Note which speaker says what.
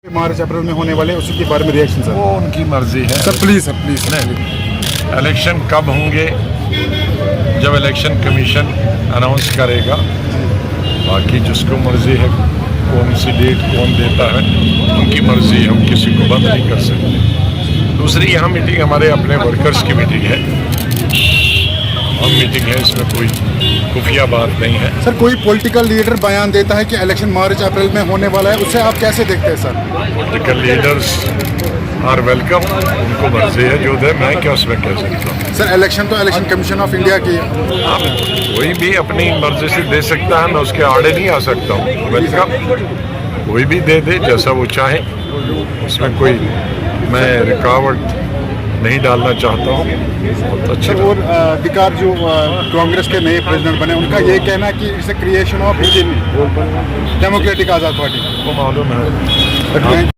Speaker 1: मार्च अप्रैल में होने वाले उसी के बारे में रिएक्शन सर।
Speaker 2: वो उनकी मर्जी है
Speaker 1: सर प्लीज
Speaker 2: नहीं, इलेक्शन कब होंगे जब इलेक्शन कमीशन अनाउंस करेगा। बाकी जिसको मर्जी है कौन सी डेट कौन देता है उनकी मर्जी है, हम किसी को बंद नहीं कर सकते। दूसरी यहाँ मीटिंग हमारे अपने वर्कर्स की मीटिंग है, हम मीटिंग है, इसमें कोई खुफिया बात नहीं है।
Speaker 1: सर कोई पॉलिटिकल लीडर बयान देता है कि इलेक्शन मार्च अप्रैल में होने वाला है, उससे आप कैसे देखते हैं sir?
Speaker 2: Political leaders are welcome, उनको मर्जी है जो दे, मैं क्या उसमें कह सकता हूँ।
Speaker 1: सर इलेक्शन तो इलेक्शन कमीशन ऑफ इंडिया की है।
Speaker 2: हाँ, कोई भी अपनी मर्जी से दे सकता है, मैं उसके आड़े नहीं आ सकता हूँ। वेलकम, कोई भी दे दे जैसा वो चाहे, उसमें कोई मैं रुकावट नहीं डालना चाहता हूँ। बहुत अच्छी
Speaker 1: और अधिकार जो कांग्रेस के नए प्रेसिडेंट बने उनका ये कहना है कि it's creation of democratic Azad party
Speaker 2: को मालूम है।